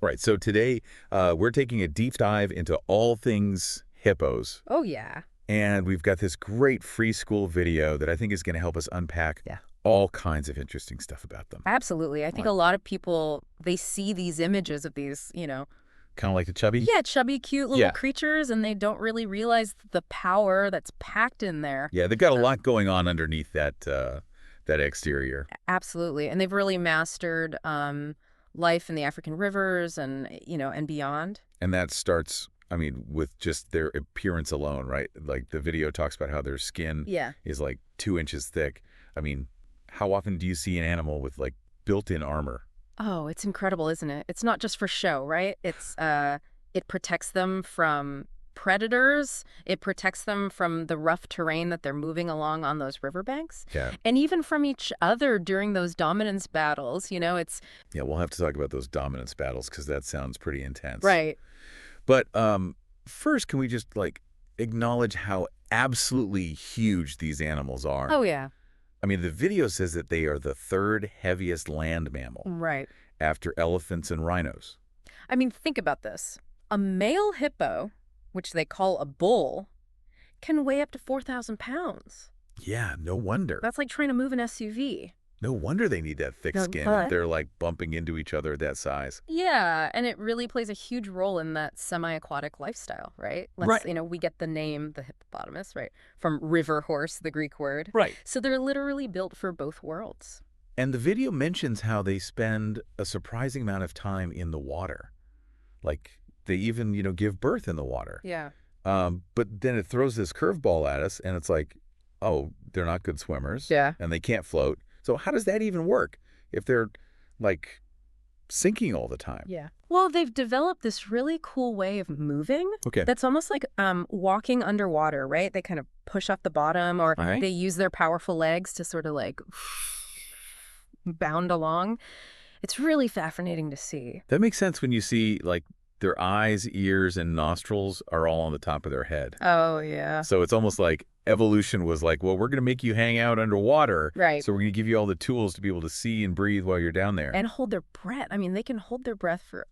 All right, so today we're taking a deep dive into all things hippos. Oh, yeah. And we've got this great free school video that I think is going to help us unpack Yeah. all kinds of interesting stuff about them. Absolutely. I think a lot of people, they see these images of these, Kind of like the chubby? yeah, chubby, cute little Yeah. creatures, and they don't really realize the power that's packed in there. Yeah, they've got a lot going on underneath that exterior. Absolutely. And they've really mastered life in the African rivers and, and beyond. And that starts, I mean, with just their appearance alone, right? Like the video talks about how their skin Yeah. is like 2 inches thick. I mean, how often do you see an animal with like built-in armor? Oh, it's incredible, isn't it? It's not just for show, right? It protects them from predators. It protects them from the rough terrain that they're moving along on those riverbanks. Yeah. And even from each other during those dominance battles, it's... Yeah, we'll have to talk about those dominance battles because that sounds pretty intense. Right. But first, can we just like acknowledge how absolutely huge these animals are? Oh, yeah. I mean, the video says that they are the third heaviest land mammal Right. after elephants and rhinos. I mean, think about this. A male hippo, which they call a bull, can weigh up to 4,000 pounds. Yeah, no wonder. That's like trying to move an SUV. No wonder they need that thick No, skin. but- They're like bumping into each other at that size. Yeah, and it really plays a huge role in that semi-aquatic lifestyle, right? Right. We get the name, the hippopotamus, right, from river horse, the Greek word. Right. So they're literally built for both worlds. And the video mentions how they spend a surprising amount of time in the water. Like they even, give birth in the water. Yeah. But then it throws this curveball at us and it's like, oh, they're not good swimmers. Yeah. And they can't float. So how does that even work if they're like sinking all the time? Yeah. Well, they've developed this really cool way of moving. Okay. That's almost like walking underwater, right? They kind of push off the bottom, or All right. they use their powerful legs to sort of like bound along. It's really fascinating to see. That makes sense when you see like their eyes, ears, and nostrils are all on the top of their head. Oh, yeah. So it's almost like evolution was like, well, we're going to make you hang out underwater. Right. So we're going to give you all the tools to be able to see and breathe while you're down there. And hold their breath. I mean, they can hold their breath for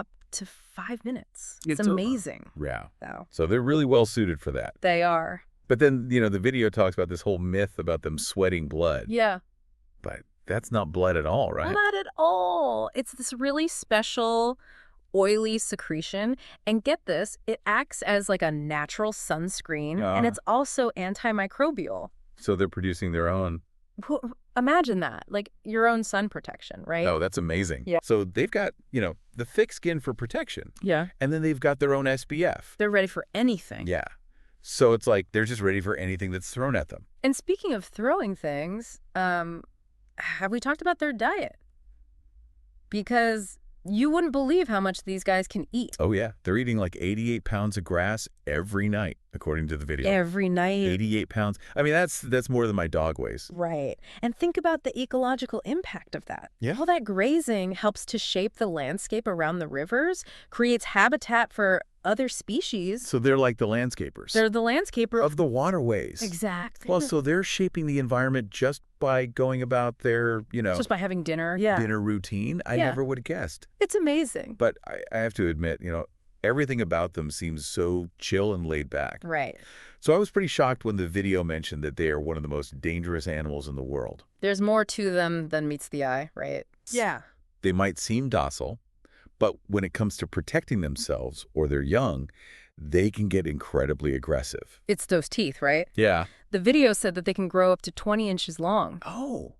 up to 5 minutes. It's It's over. amazing. Yeah. Though. So they're really well suited for that. They are. But then, the video talks about this whole myth about them sweating blood. Yeah. But that's not blood at all, right? Not at all. It's this really special oily secretion. And get this, it acts as like a natural sunscreen, and it's also antimicrobial. So they're producing their own. Imagine that, like your own sun protection, right? Oh, that's amazing. Yeah. So they've got, the thick skin for protection. Yeah. And then they've got their own SPF. They're ready for anything. Yeah. So it's like they're just ready for anything that's thrown at them. And speaking of throwing things, have we talked about their diet? Because you wouldn't believe how much these guys can eat. Oh, yeah. They're eating like 88 pounds of grass every night, according to the video. Every night. 88 pounds. I mean, that's more than my dog weighs. Right. And think about the ecological impact of that. Yeah. All that grazing helps to shape the landscape around the rivers, creates habitat for other species. So they're like the landscapers. They're the landscaper. of the waterways. Exactly. Well, so they're shaping the environment just by going about their, just by having dinner. Yeah. dinner routine. I Yeah. never would have guessed. It's amazing. But I have to admit, everything about them seems so chill and laid back. Right. So I was pretty shocked when the video mentioned that they are one of the most dangerous animals in the world. There's more to them than meets the eye, right? Yeah. They might seem docile, but when it comes to protecting themselves or their young, they can get incredibly aggressive. It's those teeth, right? Yeah. The video said that they can grow up to 20 inches long. Oh.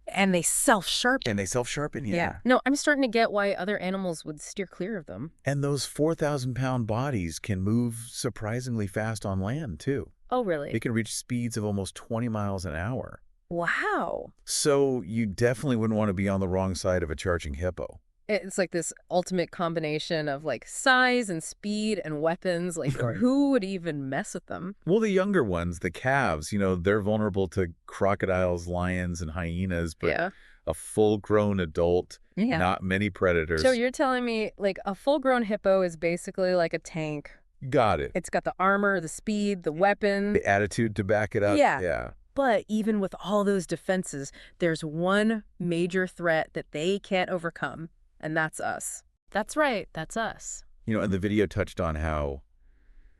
And they self-sharpen. And they self-sharpen, yeah. No, I'm starting to get why other animals would steer clear of them. And those 4,000-pound bodies can move surprisingly fast on land, too. Oh, really? They can reach speeds of almost 20 miles an hour. Wow. So you definitely wouldn't want to be on the wrong side of a charging hippo. It's like this ultimate combination of like size and speed and weapons. Like who would even mess with them? Well, the younger ones, the calves, they're vulnerable to crocodiles, lions, and hyenas, but Yeah. a full-grown adult, Yeah. not many predators. So you're telling me like a full-grown hippo is basically like a tank. Got it. It's got the armor, the speed, the weapon. The attitude to back it up. Yeah. Yeah. But even with all those defenses, there's one major threat that they can't overcome, and that's us. That's right. That's us. And the video touched on how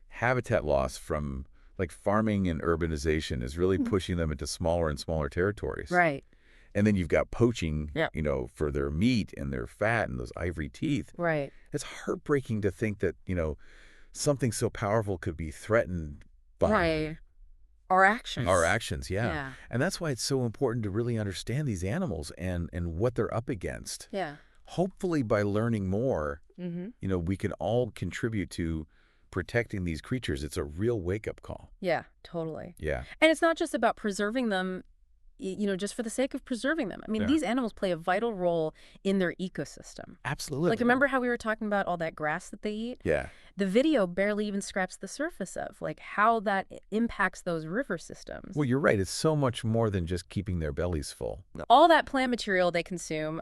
habitat loss from like farming and urbanization is really pushing them into smaller and smaller territories. Right. And then you've got poaching, Yeah. for their meat and their fat and those ivory teeth. Right. It's heartbreaking to think that, something so powerful could be threatened by Right. Our actions. our actions. Yeah. Yeah. And that's why it's so important to really understand these animals and what they're up against. Yeah. Hopefully by learning more, Mm-hmm. we can all contribute to protecting these creatures. It's a real wake-up call. Yeah, totally. Yeah. And it's not just about preserving them, just for the sake of preserving them. I mean, Yeah. these animals play a vital role in their ecosystem. Absolutely. Like, remember how we were talking about all that grass that they eat? Yeah. The video barely even scraps the surface of, like, how that impacts those river systems. Well, you're right. It's so much more than just keeping their bellies full. All that plant material they consume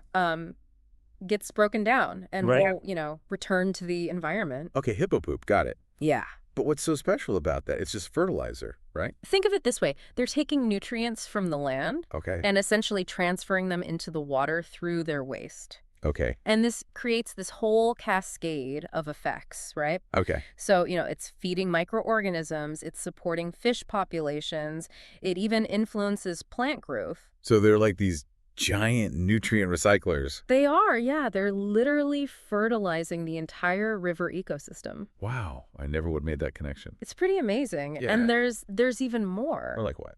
gets broken down and Right. will, return to the environment. Okay, hippo poop. Got it. Yeah. But what's so special about that? It's just fertilizer, right? Think of it this way. They're taking nutrients from the land Okay. and essentially transferring them into the water through their waste. Okay. And this creates this whole cascade of effects, right? Okay. So, it's feeding microorganisms, it's supporting fish populations, it even influences plant growth. So they're like these giant nutrient recyclers. They are, yeah. They're literally fertilizing the entire river ecosystem. Wow. I never would have made that connection. It's pretty amazing. Yeah. And there's even more. Or like what?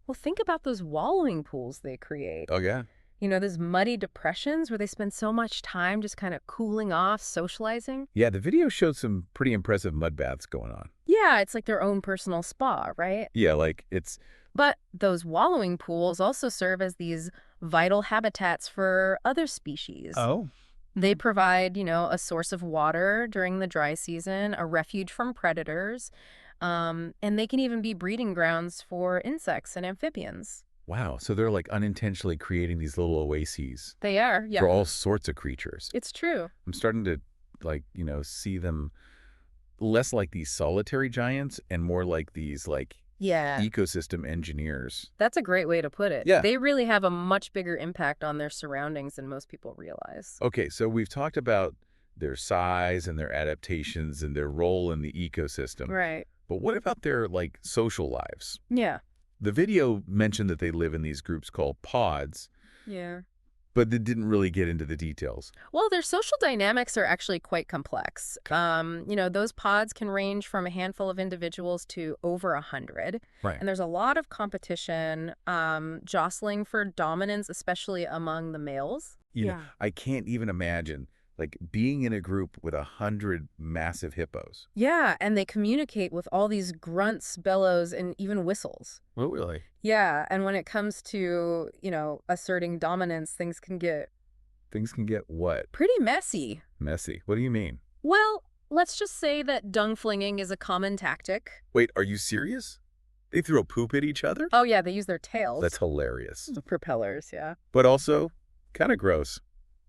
Well, think about those wallowing pools they create. Oh, yeah? Those muddy depressions where they spend so much time just kind of cooling off, socializing. Yeah, the video showed some pretty impressive mud baths going on. Yeah, it's like their own personal spa, right? Yeah, like it's... But those wallowing pools also serve as these vital habitats for other species. Oh. They provide, a source of water during the dry season, a refuge from predators, and they can even be breeding grounds for insects and amphibians. Wow. So they're like unintentionally creating these little oases They are, yeah. for all sorts of creatures. It's true. I'm starting to see them less like these solitary giants and more like these Yeah. ecosystem engineers. That's a great way to put it. Yeah. They really have a much bigger impact on their surroundings than most people realize. Okay, so we've talked about their size and their adaptations and their role in the ecosystem. Right. But what about their social lives? Yeah. The video mentioned that they live in these groups called pods, Yeah. but it didn't really get into the details. Well, their social dynamics are actually quite complex. Those pods can range from a handful of individuals to over 100. Right. And there's a lot of competition, jostling for dominance, especially among the males. I can't even imagine being in a group with 100 massive hippos. Yeah, and they communicate with all these grunts, bellows, and even whistles. Oh, really? Yeah, and when it comes to, asserting dominance, things can get Things can get what? pretty messy. Messy. What do you mean? Well, let's just say that dung flinging is a common tactic. Wait, are you serious? They throw poop at each other? Oh, yeah, they use their tails. That's hilarious. Propellers, yeah. But also kind of gross.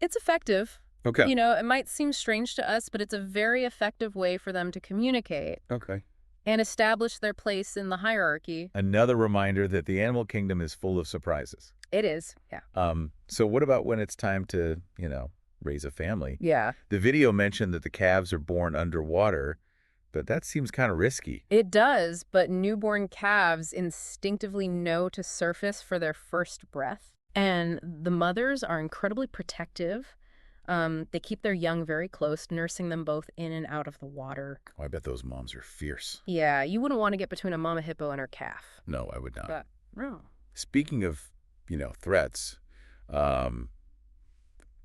It's effective. Okay. It might seem strange to us, but it's a very effective way for them to communicate Okay. and establish their place in the hierarchy. Another reminder that the animal kingdom is full of surprises. It is, yeah. So what about when it's time to, raise a family? Yeah. The video mentioned that the calves are born underwater, but that seems kind of risky. It does, but newborn calves instinctively know to surface for their first breath. And the mothers are incredibly protective. They keep their young very close, nursing them both in and out of the water. Oh, I bet those moms are fierce. Yeah, you wouldn't want to get between a mama hippo and her calf. No, I would not. But, no. Speaking of, threats,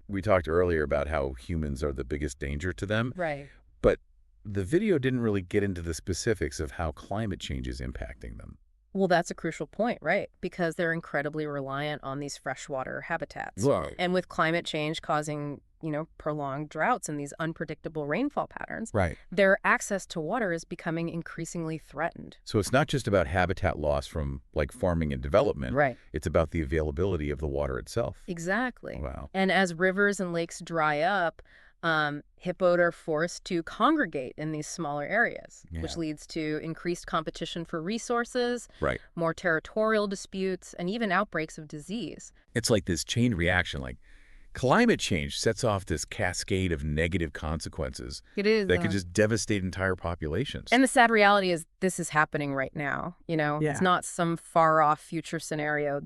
we talked earlier about how humans are the biggest danger to them. Right. But the video didn't really get into the specifics of how climate change is impacting them. Well, that's a crucial point, right? Because they're incredibly reliant on these freshwater habitats. Right. And with climate change causing, prolonged droughts and these unpredictable rainfall patterns, Right. their access to water is becoming increasingly threatened. So it's not just about habitat loss from farming and development. Right. It's about the availability of the water itself. Exactly. Wow. And as rivers and lakes dry up, hippos are forced to congregate in these smaller areas, which Yeah. leads to increased competition for resources, Right. more territorial disputes, and even outbreaks of disease. It's like this chain reaction, climate change sets off this cascade of negative consequences It is. that could just devastate entire populations. And the sad reality is this is happening right now, Yeah. It's not some far-off future scenario.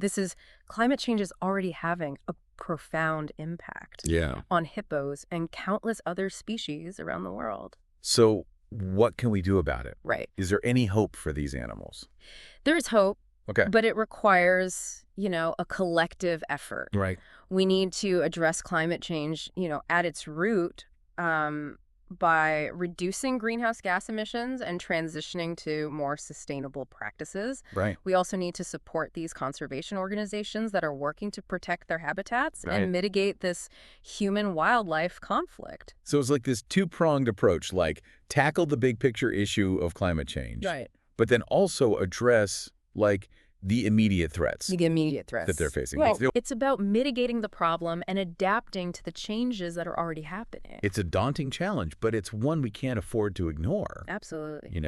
Climate change is already having a profound impact Yeah. on hippos and countless other species around the world. So what can we do about it? Right. Is there any hope for these animals? There is hope, Okay. but it requires, a collective effort. Right. We need to address climate change, at its root, by reducing greenhouse gas emissions and transitioning to more sustainable practices. Right. We also need to support these conservation organizations that are working to protect their habitats Right. and mitigate this human-wildlife conflict. So it's like this two-pronged approach, like tackle the big picture issue of climate change, but then also address like the immediate threats The immediate threats that they're facing. Well, it's about mitigating the problem and adapting to the changes that are already happening. It's a daunting challenge, but it's one we can't afford to ignore. Absolutely.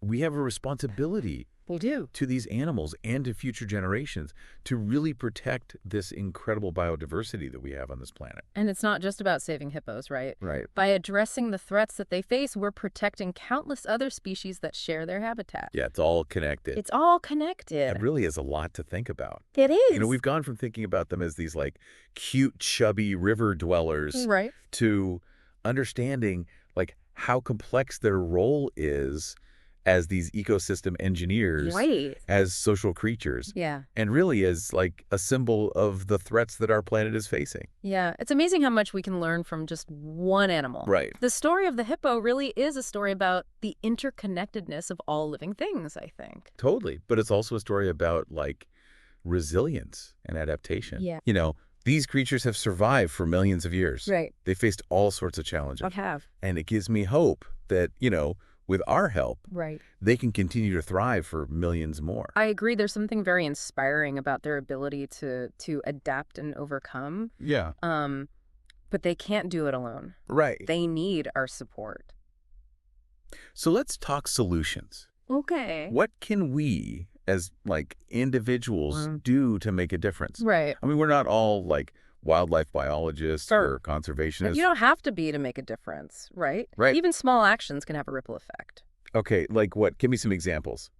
We have a responsibility We do. to these animals and to future generations to really protect this incredible biodiversity that we have on this planet. And it's not just about saving hippos, right? Right. By addressing the threats that they face, we're protecting countless other species that share their habitat. Yeah, it's all connected. It's all connected. It really is a lot to think about. It is. We've gone from thinking about them as these like cute, chubby river dwellers Right. to understanding like how complex their role is as these ecosystem engineers, Right. as social creatures, Yeah. and really as like a symbol of the threats that our planet is facing. Yeah. It's amazing how much we can learn from just one animal. Right. The story of the hippo really is a story about the interconnectedness of all living things, I think. Totally. But it's also a story about like resilience and adaptation. Yeah. These creatures have survived for millions of years. Right. They faced all sorts of challenges. I have. And it gives me hope that, with our help, Right. they can continue to thrive for millions more. I agree. There's something very inspiring about their ability to adapt and overcome. Yeah. But they can't do it alone. Right. They need our support. So let's talk solutions. Okay. What can we, as like individuals, do to make a difference? Right. I mean, we're not all like wildlife biologists Sure. or conservationists. You don't have to be to make a difference, right? Right. Even small actions can have a ripple effect. Okay, like what? Give me some examples.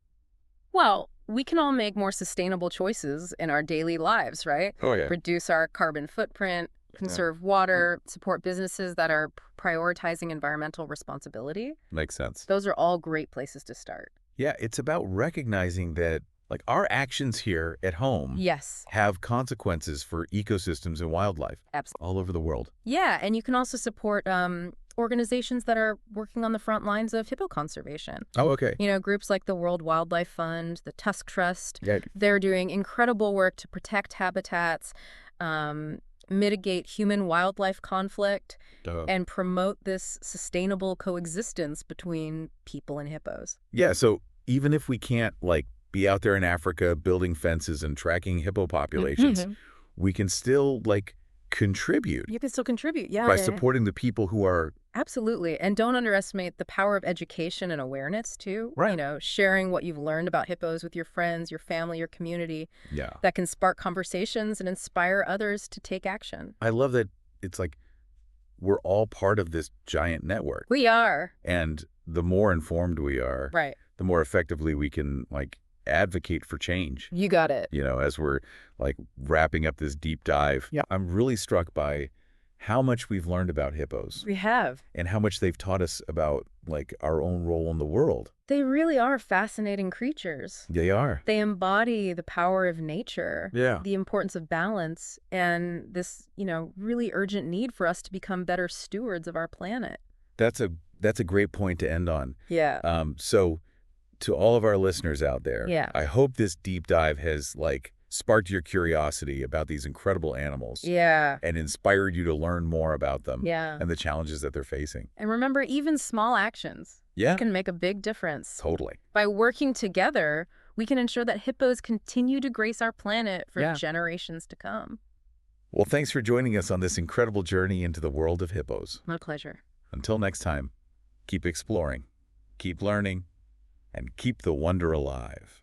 Well, we can all make more sustainable choices in our daily lives, right? Oh, yeah. Reduce our carbon footprint, conserve water, support businesses that are prioritizing environmental responsibility. Makes sense. Those are all great places to start. Yeah, it's about recognizing that like our actions here at home Yes. have consequences for ecosystems and wildlife Absolutely. all over the world. Yeah, and you can also support organizations that are working on the front lines of hippo conservation. Oh, okay. Groups like the World Wildlife Fund, the Tusk Trust, Yeah. they're doing incredible work to protect habitats, mitigate human-wildlife conflict, and promote this sustainable coexistence between people and hippos. Yeah, so even if we can't like be out there in Africa building fences and tracking hippo populations, we can still like contribute You can still contribute, yeah. by supporting the people who are Absolutely. And don't underestimate the power of education and awareness, too. Right. Sharing what you've learned about hippos with your friends, your family, your community. Yeah. That can spark conversations and inspire others to take action. I love that it's like we're all part of this giant network. We are. And the more informed we are, Right. the more effectively we can like advocate for change. You got it. As we're like wrapping up this deep dive. Yeah. I'm really struck by how much we've learned about hippos We have. and how much they've taught us about like our own role in the world. They really are fascinating creatures. They are. They embody the power of nature, Yeah. the importance of balance, and this, really urgent need for us to become better stewards of our planet. That's a great point to end on. Yeah. So to all of our listeners out there, Yeah. I hope this deep dive has like sparked your curiosity about these incredible animals Yeah. and inspired you to learn more about them Yeah. and the challenges that they're facing. And remember, even small actions Yeah, can make a big difference. totally. By working together, we can ensure that hippos continue to grace our planet for Yeah. generations to come. Well, thanks for joining us on this incredible journey into the world of hippos. My pleasure. Until next time, keep exploring, keep learning, and keep the wonder alive.